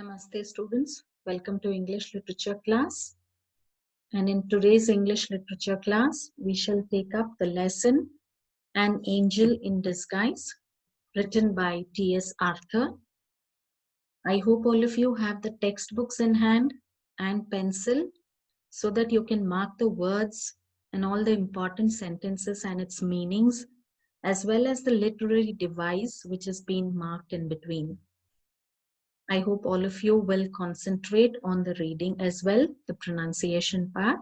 Namaste students, welcome to English literature class. And in today's English literature class, we shall take up the lesson An Angel in Disguise, written by T.S. Arthur. I hope all of you have the textbooks in hand and pencil so that you can mark the words and all the important sentences and its meanings, as well as the literary device which has been marked in between. I hope all of you will concentrate on the reading as well, the pronunciation part,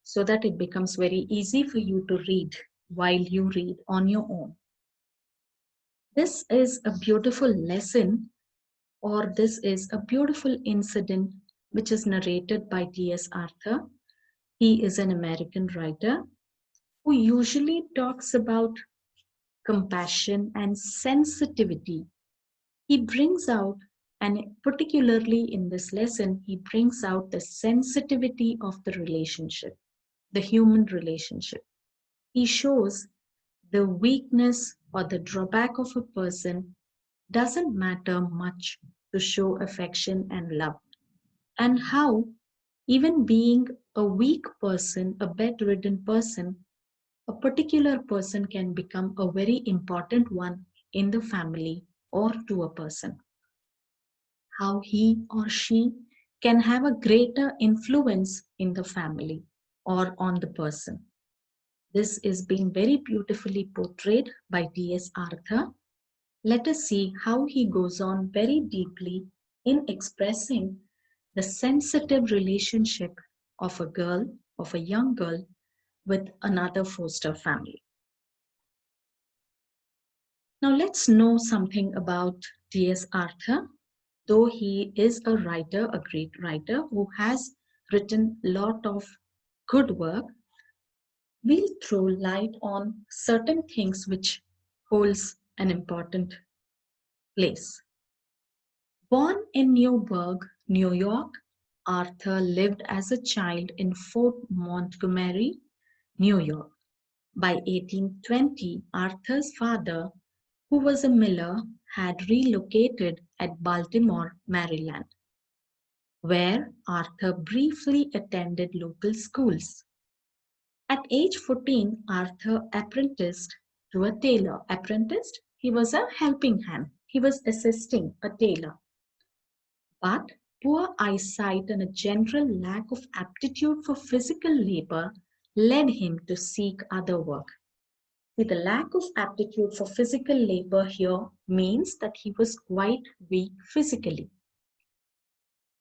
so that it becomes very easy for you to read while you read on your own. This is a beautiful lesson, or this is a beautiful incident which is narrated by T.S. Arthur. He is an American writer who usually talks about compassion and sensitivity. He brings out, and particularly in this lesson, he brings out the sensitivity of the relationship, the human relationship. He shows the weakness or the drawback of a person doesn't matter much to show affection and love, and how even being a weak person, a bedridden person, a particular person can become a very important one in the family or to a person. How he or she can have a greater influence in the family or on the person. This is being very beautifully portrayed by T.S. Arthur. Let us see how he goes on very deeply in expressing the sensitive relationship of a girl, of a young girl, with another foster family. Now let's know something about T.S. Arthur. Though he is a writer, a great writer who has written a lot of good work, we'll throw light on certain things which holds an important place. Born in Newburgh, New York, Arthur lived as a child in Fort Montgomery, New York. By 1820, Arthur's father, who was a miller, had relocated at Baltimore, Maryland, where Arthur briefly attended local schools. At age 14, Arthur apprenticed to a tailor. Apprenticed? He was a helping hand. He was assisting a tailor. But poor eyesight and a general lack of aptitude for physical labor led him to seek other work. See, the lack of aptitude for physical labor here means that he was quite weak physically.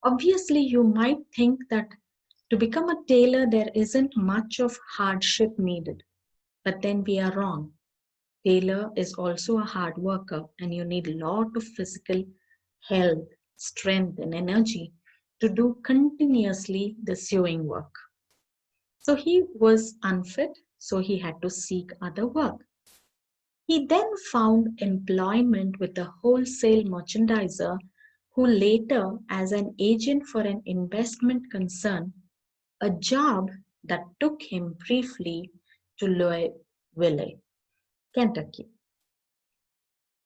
Obviously, you might think that to become a tailor, there isn't much of hardship needed. But then we are wrong. Tailor is also a hard worker, and you need a lot of physical health, strength, and energy to do continuously the sewing work. So he was unfit, so he had to seek other work. He then found employment with a wholesale merchandiser who later, as an agent for an investment concern, a job that took him briefly to Louisville, Kentucky.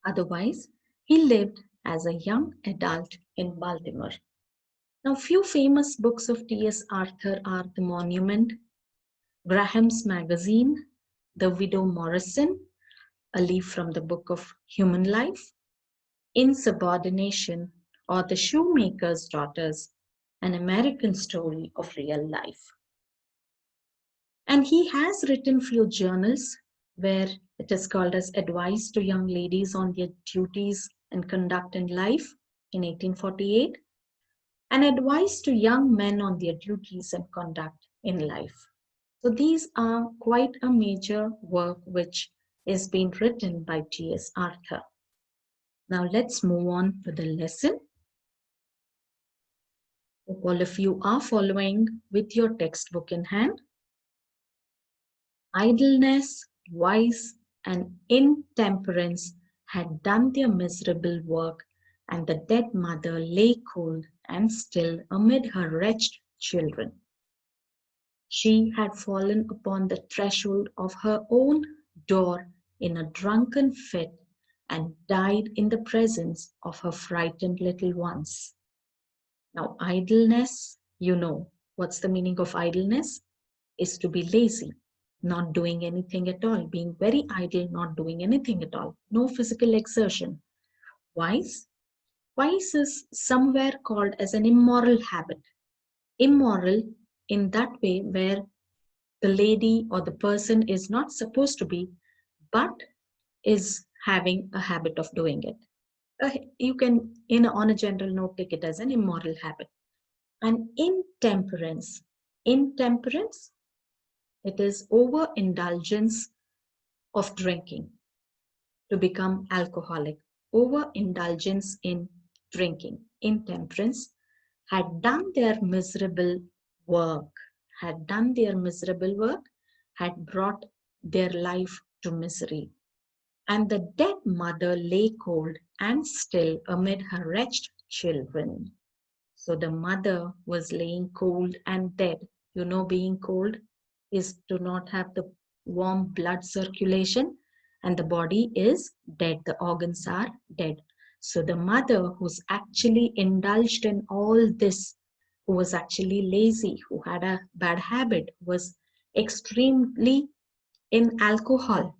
Otherwise, he lived as a young adult in Baltimore. Now, few famous books of T.S. Arthur are The Monument, Graham's Magazine, The Widow Morrison, A Leaf from the Book of Human Life, Insubordination, or The Shoemaker's Daughters, an American story of real life. And he has written few journals where it is called as Advice to Young Ladies on Their Duties and Conduct in Life in 1848, and Advice to Young Men on Their Duties and Conduct in Life. So these are quite a major work which is being written by T.S. Arthur. Now let's move on to the lesson. Hope all of you are following with your textbook in hand. Idleness, vice, and intemperance had done their miserable work, and the dead mother lay cold and still amid her wretched children. She had fallen upon the threshold of her own door in a drunken fit and died in the presence of her frightened little ones. Now, idleness, you know, what's the meaning of idleness? Is to be lazy, not doing anything at all, being very idle, not doing anything at all, no physical exertion. Vice? Vice is somewhere called as an immoral habit. Immoral in that way where the lady or the person is not supposed to be, but is having a habit of doing it. You can, on a general note, take it as an immoral habit. And intemperance. Intemperance, it is overindulgence of drinking, to become alcoholic. Overindulgence in drinking, intemperance, had done their miserable work, had done their miserable work, had brought their life to misery. And the dead mother lay cold and still amid her wretched children. So the mother was laying cold and dead. You know, being cold is to not have the warm blood circulation, and the body is dead. The organs are dead. So the mother who's actually indulged in all this, who was actually lazy, who had a bad habit, was extremely in alcohol.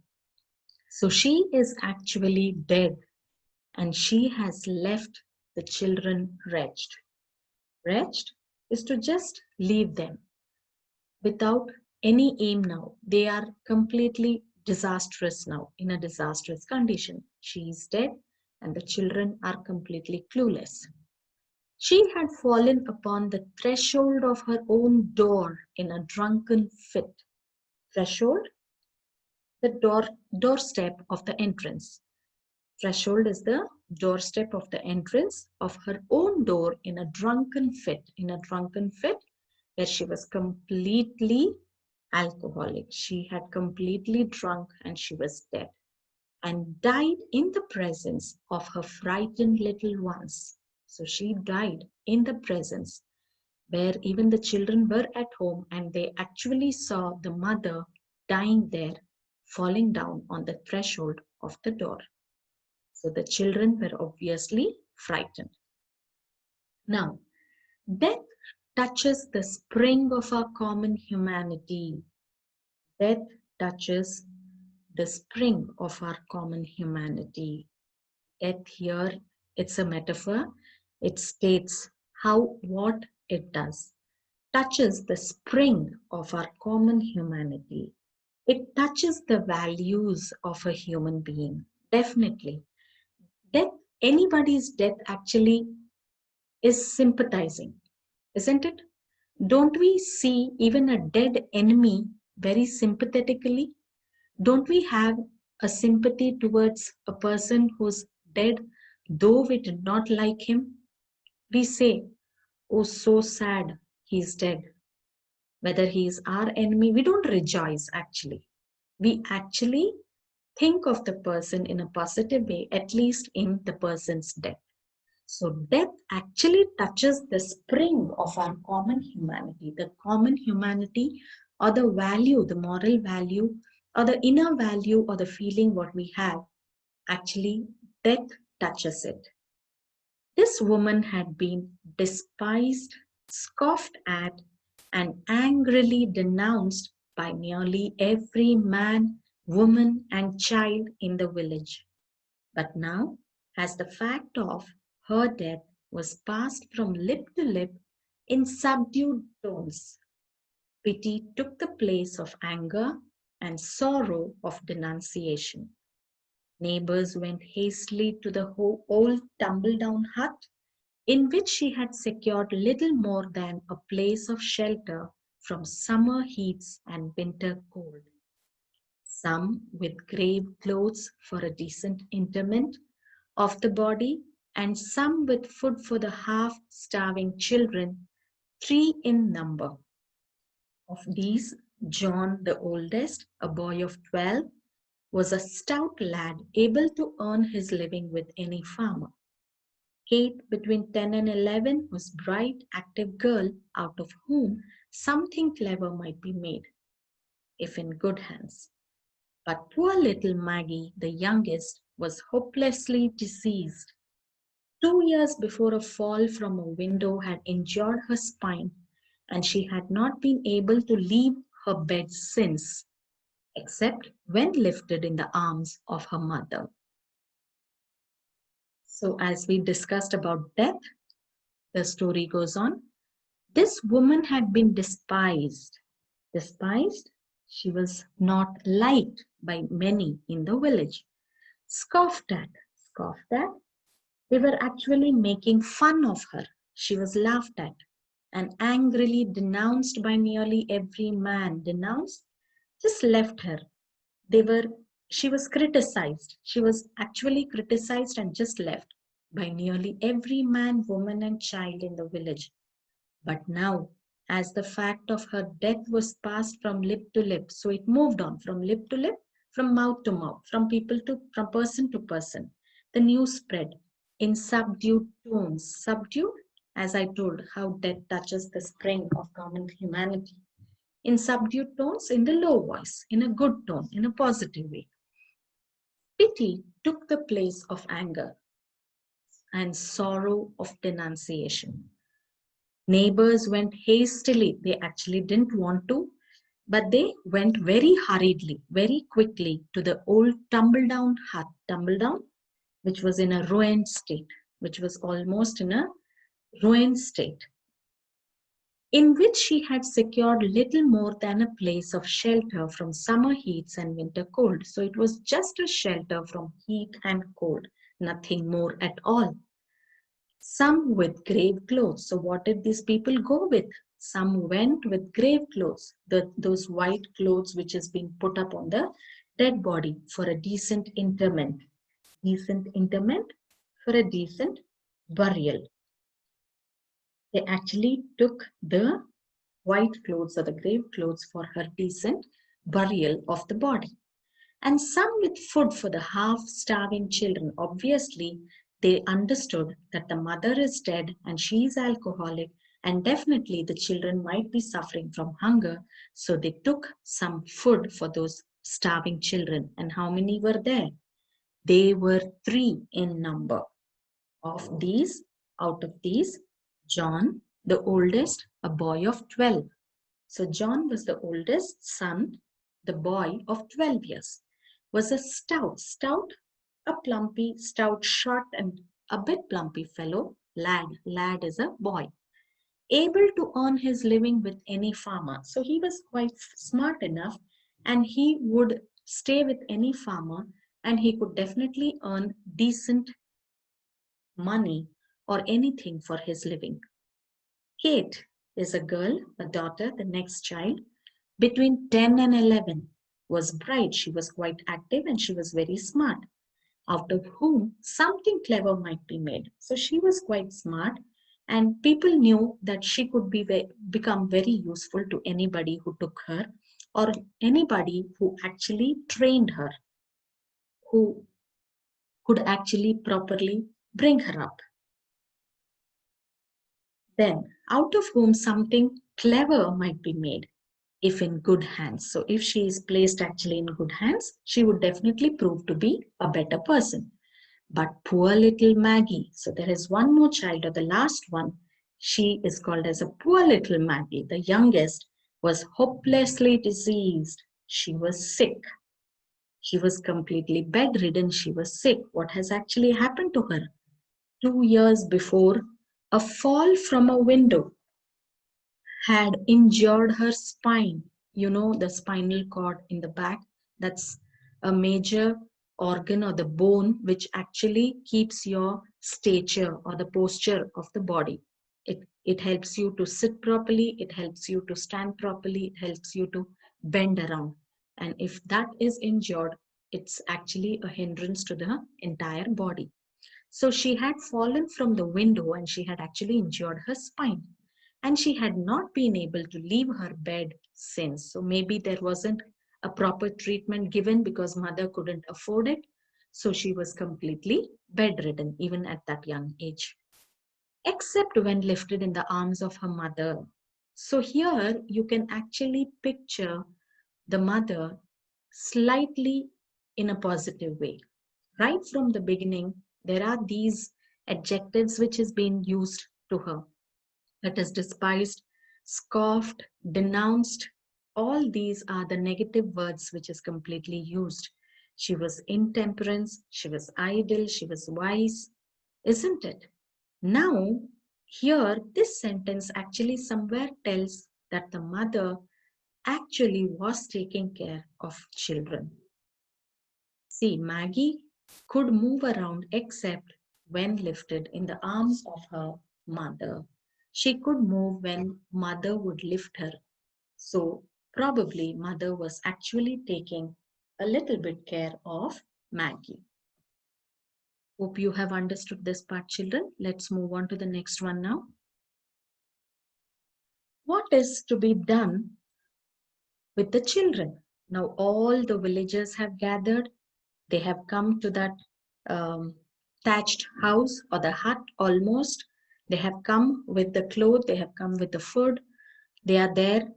So she is actually dead, and she has left the children wretched. Wretched is to just leave them without any aim now. They are completely disastrous now, in a disastrous condition. She is dead and the children are completely clueless. She had fallen upon the threshold of her own door in a drunken fit. Threshold, the doorstep of the entrance. Threshold is the doorstep of the entrance of her own door in a drunken fit. In a drunken fit, where she was completely alcoholic. She had completely drunk and she was dead and died in the presence of her frightened little ones. So she died in the presence where even the children were at home and they actually saw the mother dying there, falling down on the threshold of the door. So the children were obviously frightened. Now, death touches the spring of our common humanity. Death touches the spring of our common humanity. Death here, it's a metaphor. It states what it does. Touches the spring of our common humanity. It touches the values of a human being. Definitely. Death, anybody's death actually is sympathizing, isn't it? Don't we see even a dead enemy very sympathetically? Don't we have a sympathy towards a person who's dead, though we did not like him? We say, oh, so sad, he's dead. Whether he is our enemy, we don't rejoice actually. We actually think of the person in a positive way, at least in the person's death. So death actually touches the spring of our common humanity, the common humanity or the value, the moral value or the inner value or the feeling what we have. Actually, death touches it. This woman had been despised, scoffed at, and angrily denounced by nearly every man, woman, and child in the village. But now, as the fact of her death was passed from lip to lip in subdued tones, pity took the place of anger and sorrow of denunciation. Neighbors went hastily to the old tumble-down hut in which she had secured little more than a place of shelter from summer heats and winter cold. Some with grave clothes for a decent interment of the body, and some with food for the half-starving children, 3 in number. Of these, John, the oldest, a boy of 12, was a stout lad able to earn his living with any farmer. Kate, between 10 and 11, was a bright, active girl out of whom something clever might be made, if in good hands. But poor little Maggie, the youngest, was hopelessly diseased. 2 years before, a fall from a window had injured her spine, and she had not been able to leave her bed since, except when lifted in the arms of her mother. So, as we discussed about death, the story goes on. This woman had been despised. Despised? She was not liked by many in the village. Scoffed at. Scoffed at? They were actually making fun of her. She was laughed at and angrily denounced by nearly every man. Denounced? Just left her. They were, she was criticized. She was actually criticized and just left by nearly every man, woman, and child in the village. But now, as the fact of her death was passed from lip to lip, so it moved on from lip to lip, from mouth to mouth, from people to from person to person. The news spread in subdued tones. Subdued, as I told, how death touches the spring of common humanity. In subdued tones, in the low voice, in a good tone, in a positive way. Pity took the place of anger and sorrow of denunciation. Neighbors went hastily. They actually didn't want to, but they went very hurriedly, very quickly to the old tumble down hut, tumble down, which was in a ruined state, which was almost in a ruined state, in which she had secured little more than a place of shelter from summer heats and winter cold. So it was just a shelter from heat and cold, nothing more at all. Some with grave clothes. So what did these people go with? Some went with grave clothes, those white clothes which is being put up on the dead body for a decent interment. Decent interment for a decent burial. They actually took the white clothes or the grave clothes for her decent burial of the body. And some with food for the half-starving children. Obviously, they understood that the mother is dead and she is alcoholic, and definitely the children might be suffering from hunger. So they took some food for those starving children. And how many were there? They were 3 in number. Of these, out of these, John, the oldest, a boy of 12. So John was the oldest son, the boy of 12 years, was a stout, a plumpy, stout, short, and a bit plumpy fellow, lad is a boy, able to earn his living with any farmer. So he was quite smart enough, and he would stay with any farmer, and he could definitely earn decent money or anything for his living. Kate is a girl, a daughter, the next child, between 10 and 11, was bright. She was quite active and she was very smart, out of whom something clever might be made. So she was quite smart, and people knew that she could become very useful to anybody who took her, or anybody who actually trained her, who could actually properly bring her up. Then, out of whom something clever might be made if in good hands. So if she is placed actually in good hands, she would definitely prove to be a better person. But poor little Maggie, so there is one more child, or the last one, she is called as a poor little Maggie. The youngest was hopelessly diseased. She was sick. She was completely bedridden. She was sick. What has actually happened to her? 2 years before, a fall from a window had injured her spine. You know, the spinal cord in the back, that's a major organ or the bone which actually keeps your stature or the posture of the body. It helps you to sit properly, it helps you to stand properly, it helps you to bend around. And if that is injured, it's actually a hindrance to the entire body. So she had fallen from the window and she had actually injured her spine. And she had not been able to leave her bed since. So maybe there wasn't a proper treatment given because mother couldn't afford it. So she was completely bedridden even at that young age, except when lifted in the arms of her mother. So here you can actually picture the mother slightly in a positive way. Right from the beginning, there are these adjectives which is being used to her. That is despised, scoffed, denounced. All these are the negative words which is completely used. She was intemperance, she was idle, she was wise, isn't it? Now, here, this sentence actually somewhere tells that the mother actually was taking care of children. See, Maggie could move around except when lifted in the arms of her mother. She could move when mother would lift her. So probably mother was actually taking a little bit care of Maggie. Hope you have understood this part, children. Let's move on to the next one now. What is to be done with the children? Now all the villagers have gathered. They have come to that thatched house or the hut almost. They have come with the clothes, they have come with the food. They are there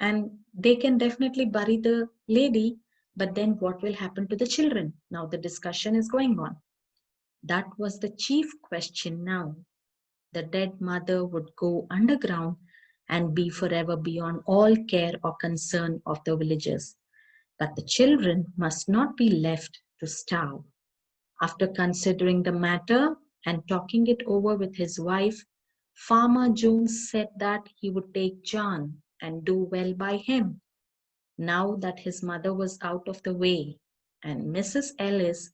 and they can definitely bury the lady. But then what will happen to the children? Now the discussion is going on. That was the chief question now. The dead mother would go underground and be forever beyond all care or concern of the villagers. But the children must not be left to starve. After considering the matter and talking it over with his wife, Farmer Jones said that he would take John and do well by him. Now that his mother was out of the way, and Mrs. Ellis,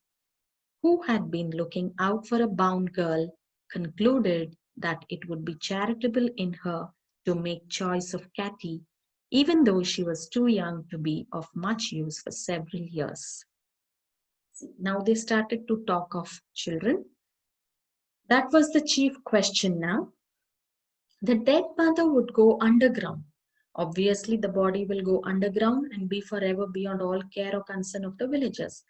who had been looking out for a bound girl, concluded that it would be charitable in her to make choice of Katty, even though she was too young to be of much use for several years. Now they started to talk of children. That was the chief question now. The dead mother would go underground. Obviously, the body will go underground and be forever beyond all care or concern of the villagers.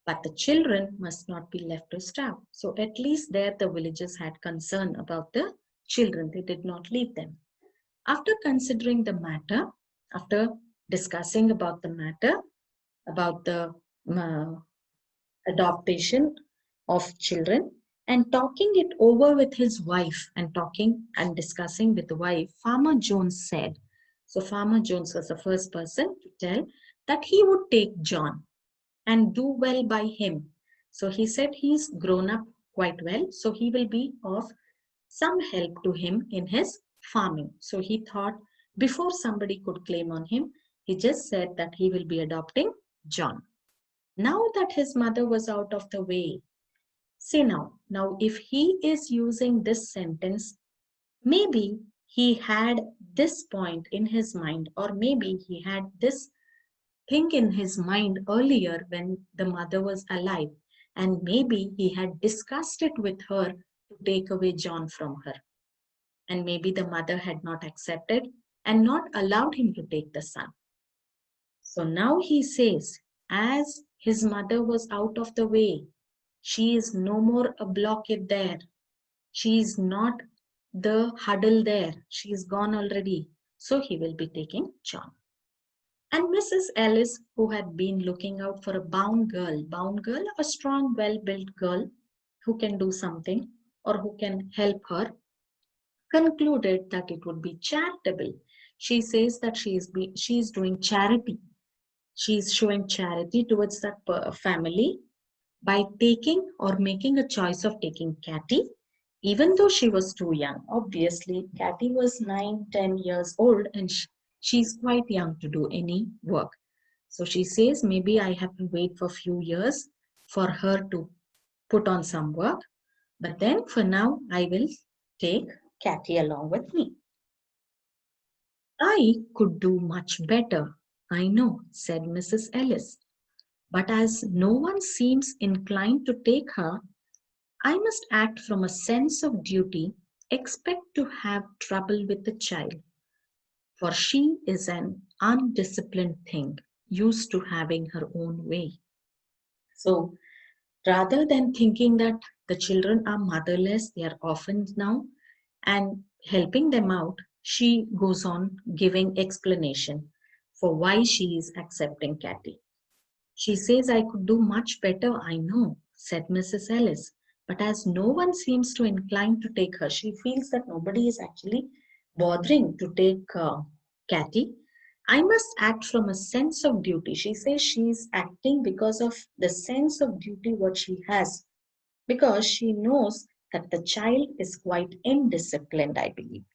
But the children must not be left to starve. So at least there the villagers had concern about the children. They did not leave them. After considering the matter, after discussing about the matter, about the adoption of children and talking it over with his wife and talking and discussing with the wife, Farmer Jones said, so Farmer Jones was the first person to tell that he would take John and do well by him. So he said he's grown up quite well, so he will be of some help to him in his farming. So he thought before somebody could claim on him, he just said that he will be adopting John. Now that his mother was out of the way, see now if he is using this sentence, maybe he had this point in his mind, or maybe he had this thing in his mind earlier when the mother was alive, and maybe he had discussed it with her to take away John from her. And maybe the mother had not accepted and not allowed him to take the son. So now he says, as his mother was out of the way, she is no more a blockade there. She is not the huddle there. She is gone already. So he will be taking John. And Mrs. Ellis, who had been looking out for a bound girl, a strong, well-built girl who can do something or who can help her, concluded that it would be charitable. She says that she is doing charity. She is showing charity towards that family by taking or making a choice of taking Katty, even though she was too young. Obviously, Katty was 9-10 years old and she's quite young to do any work. So she says, maybe I have to wait for a few years for her to put on some work. But then for now, I will take Katty along with me. I could do much better, I know, said Mrs. Ellis. But as no one seems inclined to take her, I must act from a sense of duty, expect to have trouble with the child. For she is an undisciplined thing, used to having her own way. So rather than thinking that the children are motherless, they are orphans now, and helping them out, she goes on giving explanation for why she is accepting Katty. She says, I could do much better, I know, said Mrs. Ellis. But as no one seems to incline to take her, she feels that nobody is actually bothering to take Cathy. I must act from a sense of duty. She says she is acting because of the sense of duty what she has, because she knows that the child is quite indisciplined, I believe.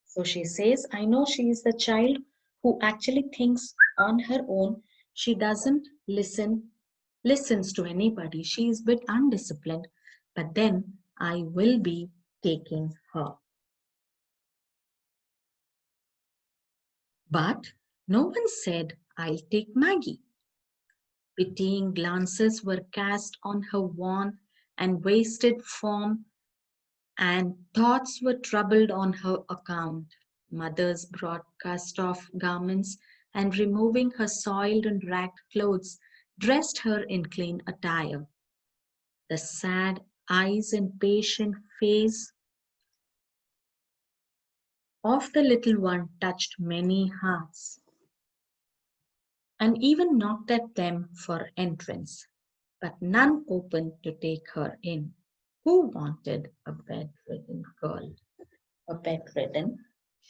So she says, I know she is the child who actually thinks on her own. She doesn't listens to anybody. She is a bit undisciplined, but then I will be taking her. But no one said, I'll take Maggie. Pitying glances were cast on her worn and wasted form, and thoughts were troubled on her account. Mothers brought cast off garments, and removing her soiled and ragged clothes, dressed her in clean attire. The sad eyes and patient face of the little one touched many hearts, and even knocked at them for entrance, but none opened to take her in. Who wanted a bedridden girl, a bedridden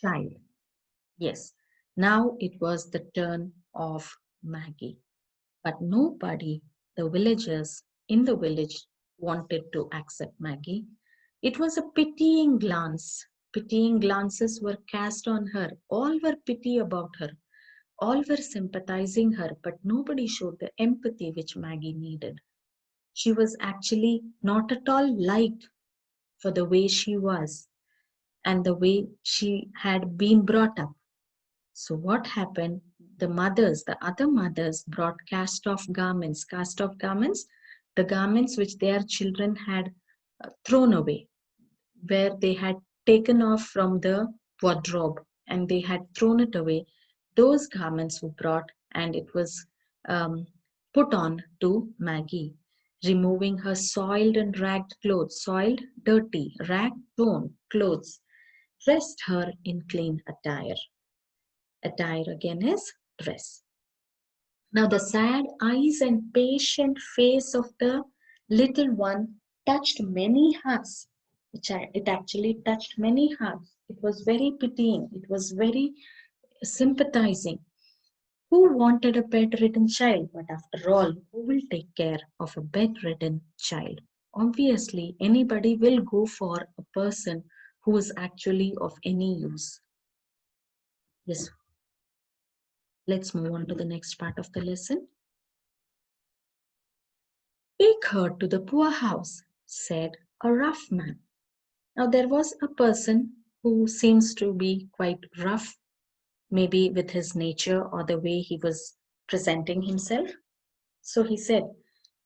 child? Yes, now it was the turn of Maggie. But nobody, the villagers in the village, wanted to accept Maggie. It was a pitying glance. Pitying glances were cast on her. All were pity about her. All were sympathizing her, but nobody showed the empathy which Maggie needed. She was actually not at all liked for the way she was and the way she had been brought up. So what happened? The mothers, the other mothers brought cast off garments, the garments which their children had thrown away, where they had taken off from the wardrobe and they had thrown it away. Those garments were brought and it was um, put on to Maggie, removing her soiled and ragged clothes, soiled, dirty, ragged, torn clothes, dressed her in clean attire. Attire again is dress. Now the sad eyes and patient face of the little one touched many hearts. It actually touched many hearts. It was very pitying. It was very sympathizing. Who wanted a bedridden child? But after all, who will take care of a bedridden child? Obviously, anybody will go for a person who is actually of any use. Yes, let's move on to the next part of the lesson. Take her to the poorhouse, said a rough man. Now there was a person who seems to be quite rough, maybe with his nature or the way he was presenting himself. So he said,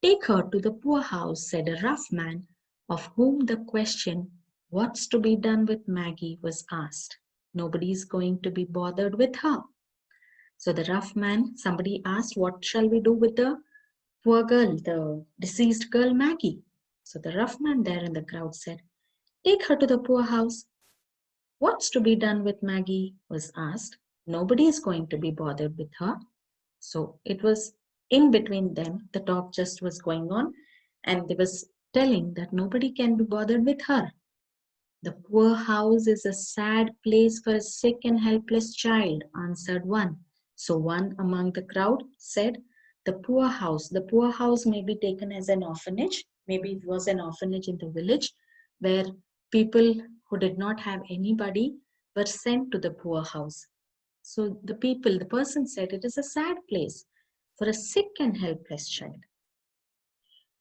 take her to the poorhouse, said a rough man, of whom the question, what's to be done with Maggie, was asked. Nobody is going to be bothered with her. So the rough man, somebody asked, what shall we do with the poor girl, the deceased girl Maggie? So the rough man there in the crowd said, take her to the poorhouse. What's to be done with Maggie was asked. Nobody is going to be bothered with her. So it was in between them, the talk just was going on, and they was telling that nobody can be bothered with her. The poorhouse is a sad place for a sick and helpless child, answered one. So one among the crowd said, the poor house may be taken as an orphanage. Maybe it was an orphanage in the village where people who did not have anybody were sent to the poor house. So the person said, it is a sad place for a sick and helpless child.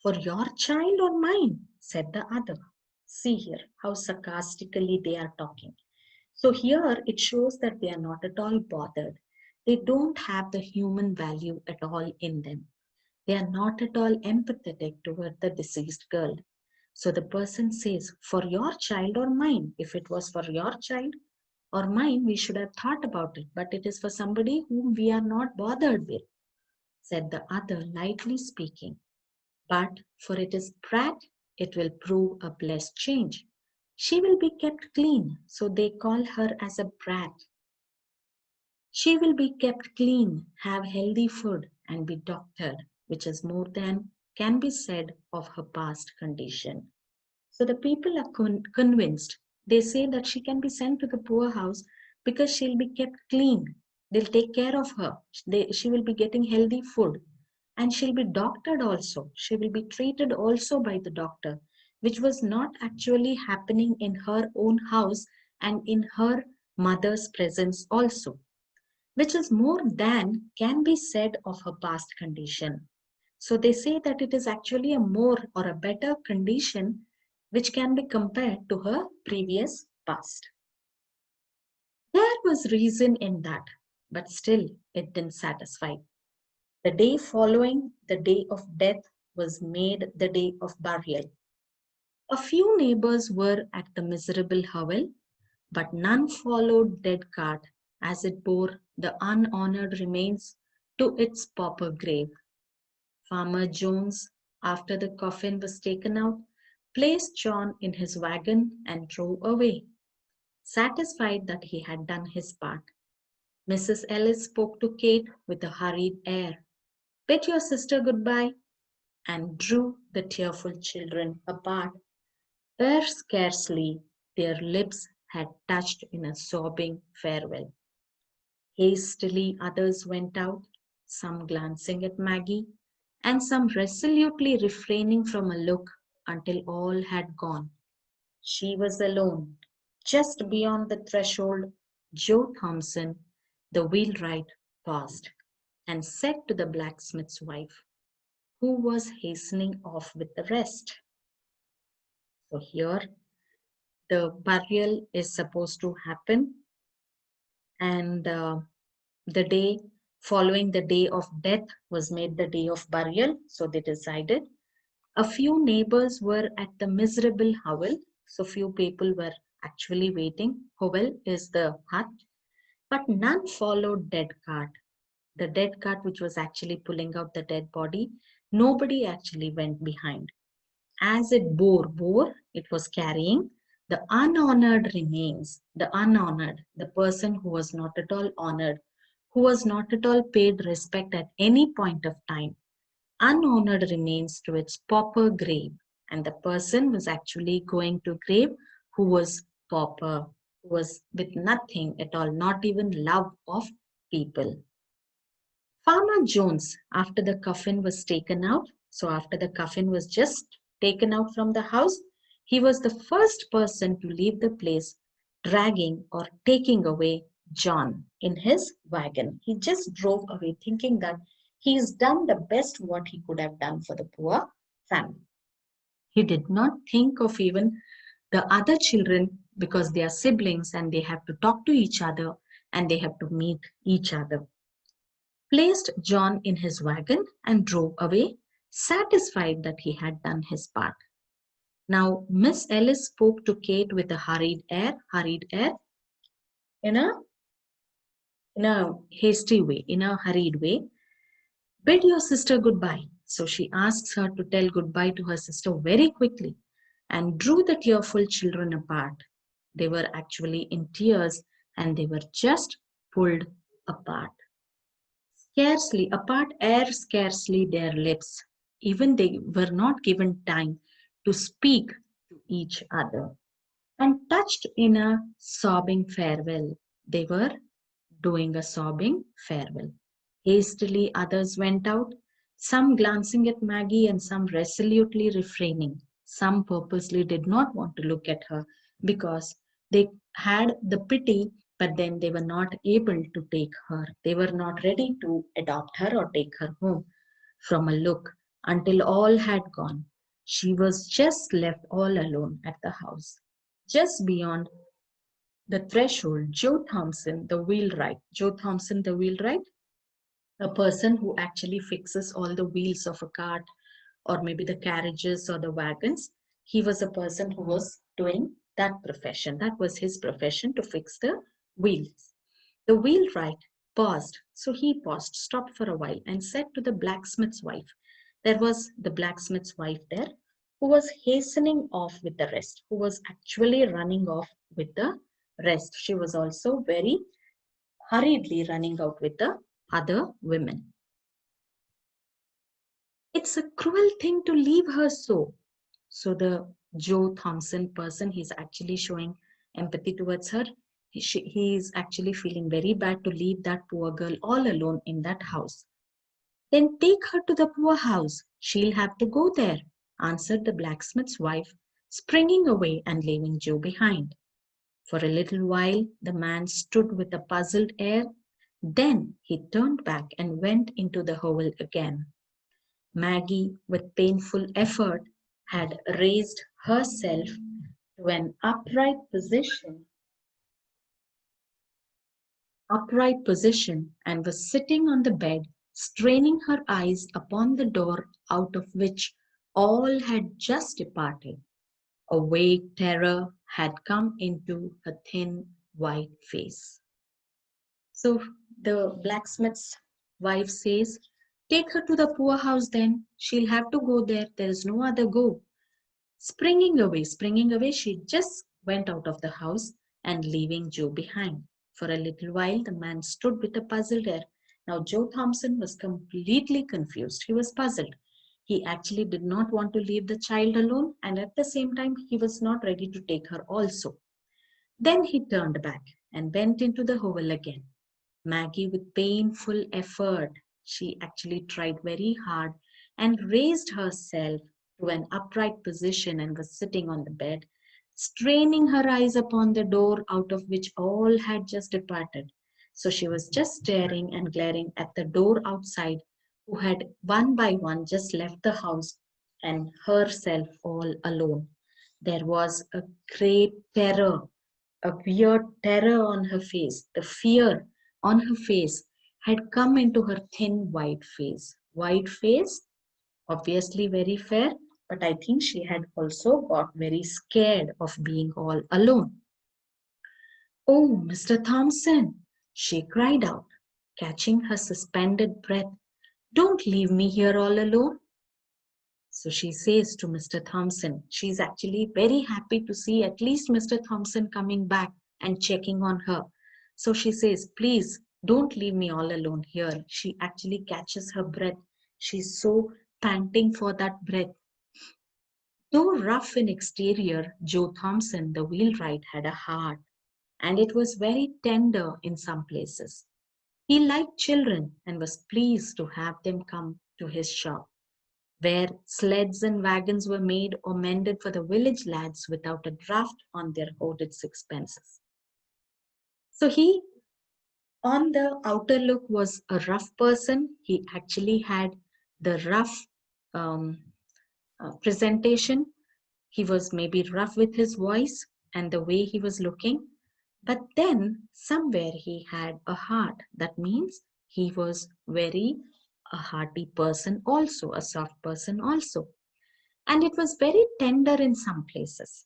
For your child or mine, said the other. See here how sarcastically they are talking. So here it shows that they are not at all bothered. They don't have the human value at all in them. They are not at all empathetic toward the deceased girl. So the person says, for your child or mine, if it was for your child or mine, we should have thought about it. But it is for somebody whom we are not bothered with, said the other, lightly speaking. But for it is brat, it will prove a blessed change. She will be kept clean, so they call her as a brat. She will be kept clean, have healthy food, and be doctored, which is more than can be said of her past condition. So the people are convinced. They say that she can be sent to the poorhouse because she'll be kept clean. They'll take care of her. She will be getting healthy food. And she'll be doctored also. She will be treated also by the doctor, which was not actually happening in her own house and in her mother's presence also, which is more than can be said of her past condition. So they say that it is actually a more or a better condition which can be compared to her previous past. There was reason in that, but still it didn't satisfy. The day following the day of death was made the day of burial. A few neighbors were at the miserable hovel, but none followed dead cart as it bore the unhonored remains to its pauper grave. Farmer Jones, after the coffin was taken out, placed John in his wagon and drove away, satisfied that he had done his part. Mrs. Ellis spoke to Kate with a hurried air. Bid your sister goodbye, and drew the tearful children apart, ere scarcely their lips had touched in a sobbing farewell. Hastily others went out, some glancing at Maggie, and some resolutely refraining from a look until all had gone. She was alone. Just beyond the threshold, Joe Thompson, the wheelwright, paused and said to the blacksmith's wife, who was hastening off with the rest. So here the burial is supposed to happen, and the day following the day of death was made the day of burial. So they decided. A few neighbors were at the miserable hovel. So few people were actually waiting. Hovel is the hut, but none followed dead cart. The dead cart, which was actually pulling out the dead body, nobody actually went behind. As it bore, it was carrying the unhonored remains, the unhonored, the person who was not at all honored, who was not at all paid respect at any point of time, unhonored remains to its pauper grave. And the person was actually going to grave who was pauper, who was with nothing at all, not even love of people. Farmer Jones, after the coffin was taken out, so after the coffin was just taken out from the house, he was the first person to leave the place, dragging or taking away John in his wagon. He just drove away thinking that he's done the best what he could have done for the poor family. He did not think of even the other children because they are siblings and they have to talk to each other and they have to meet each other, placed John in his wagon and drove away, satisfied that he had done his part. Now, Miss Ellis spoke to Kate with a hurried air, in a, in a hasty way, in a hurried way. Bid your sister goodbye. So she asks her to tell goodbye to her sister very quickly and drew the tearful children apart. They were actually in tears and they were just pulled apart. Scarcely apart ere scarcely their lips. Even they were not given time to speak to each other. And touched in a sobbing farewell. They were doing a sobbing farewell. Hastily others went out, some glancing at Maggie and some resolutely refraining. Some purposely did not want to look at her because they had the pity, but then they were not able to take her. They were not ready to adopt her or take her home from a look until all had gone. She was just left all alone at the house. Just beyond the threshold, Joe Thompson, the wheelwright, a person who actually fixes all the wheels of a cart or maybe the carriages or the wagons. He was a person who was doing that profession. That was his profession, to fix the wheels. The wheelwright paused. So he paused, stopped for a while, and said to the blacksmith's wife, there was the blacksmith's wife there, who was hastening off with the rest, who was actually running off with the rest. She was also very hurriedly running out with the other women. It's a cruel thing to leave her so. So the Joe Thompson person, he's actually showing empathy towards her. He is actually feeling very bad to leave that poor girl all alone in that house. Then take her to the poor house. She'll have to go there, answered the blacksmith's wife, springing away and leaving Joe behind. For a little while, the man stood with a puzzled air. Then he turned back and went into the hovel again. Maggie, with painful effort, had raised herself to an upright position and was sitting on the bed, straining her eyes upon the door out of which all had just departed. A vague terror had come into her thin white face. So the blacksmith's wife says, take her to the poor house then. She'll have to go there. There is no other go. Springing away, she just went out of the house and leaving Joe behind. For a little while, the man stood with a puzzled air. Now, Joe Thompson was completely confused. He was puzzled. He actually did not want to leave the child alone, and at the same time, he was not ready to take her also. Then he turned back and went into the hovel again. Maggie, with painful effort, she actually tried very hard and raised herself to an upright position and was sitting on the bed, straining her eyes upon the door out of which all had just departed. So she was just staring and glaring at the door outside, who had one by one just left the house and herself all alone. There was a great terror, a weird terror on her face. The fear on her face had come into her thin white face. White face, obviously very fair, but I think she had also got very scared of being all alone. Oh, Mr. Thompson, she cried out, catching her suspended breath. Don't leave me here all alone. So she says to Mr. Thompson, she's actually very happy to see at least Mr. Thompson coming back and checking on her. So she says, please don't leave me all alone here. She actually catches her breath. She's so panting for that breath. Though rough in exterior, Joe Thompson, the wheelwright, had a heart, and it was very tender in some places. He liked children and was pleased to have them come to his shop, where sleds and wagons were made or mended for the village lads without a draft on their hoarded sixpences. So he, on the outer look, was a rough person. He actually had the rough um, presentation. He was maybe rough with his voice and the way he was looking. But then somewhere he had a heart. That means he was very a hearty person also, a soft person also. And it was very tender in some places.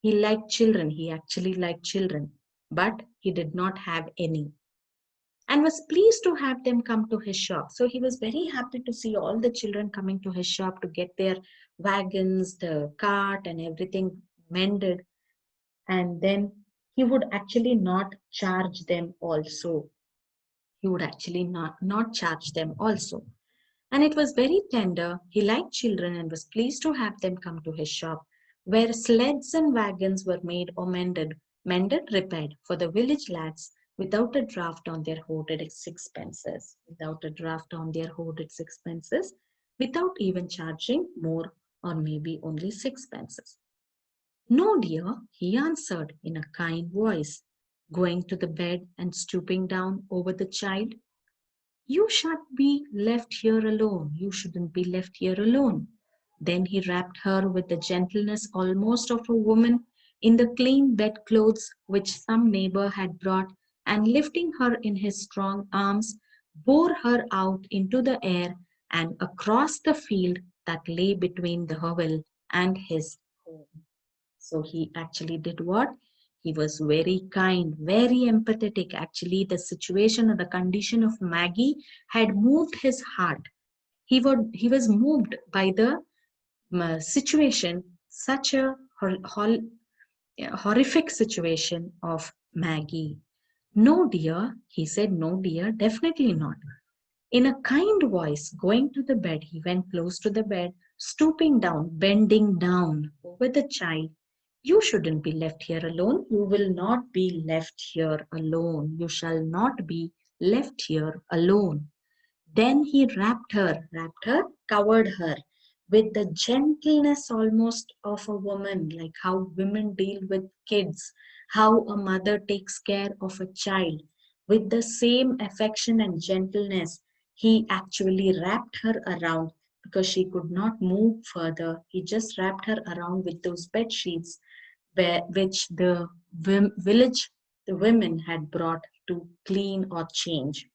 He liked children. He actually liked children, but he did not have any and was pleased to have them come to his shop. So he was very happy to see all the children coming to his shop to get their wagons, the cart, and everything mended. And then he would actually not charge them also. He would actually not charge them also. And it was very tender. He liked children and was pleased to have them come to his shop, where sleds and wagons were made or repaired for the village lads without a draft on their hoarded sixpences, without even charging more or maybe only sixpences. No, dear, he answered in a kind voice, going to the bed and stooping down over the child. You shan't be left here alone. You shouldn't be left here alone. Then he wrapped her with the gentleness almost of a woman in the clean bedclothes which some neighbor had brought, and lifting her in his strong arms, bore her out into the air and across the field that lay between the hovel and his home. So he actually did what? He was very kind, very empathetic. Actually, the situation or the condition of Maggie had moved his heart. He was moved by the situation, such a horrific situation of Maggie. No, dear, he said, no, dear, definitely not. In a kind voice, going to the bed, he went close to the bed, stooping down, bending down over the child. You shouldn't be left here alone. You will not be left here alone. You shall not be left here alone. Then he wrapped her, covered her with the gentleness almost of a woman, like how women deal with kids, how a mother takes care of a child. With the same affection and gentleness, he actually wrapped her around because she could not move further. He just wrapped her around with those bed sheets which the village, the women had brought to clean or change.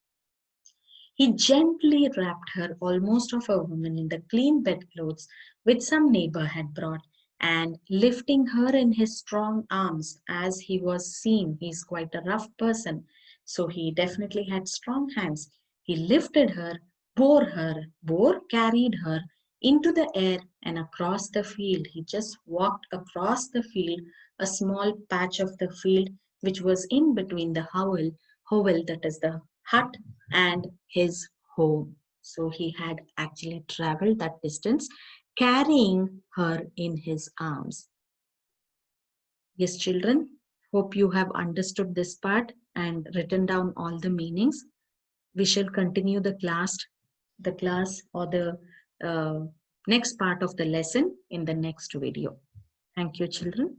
He gently wrapped her, almost of a woman, in the clean bedclothes which some neighbor had brought, and lifting her in his strong arms, as he was seen, he is quite a rough person, so he definitely had strong hands. He lifted her, carried her into the air and across the field. He just walked across the field, a small patch of the field which was in between the hovel, that is the hut, and his home. So he had actually traveled that distance, carrying her in his arms. Yes, children, hope you have understood this part and written down all the meanings. We shall continue the class or the next part of the lesson in the next video. Thank you, children.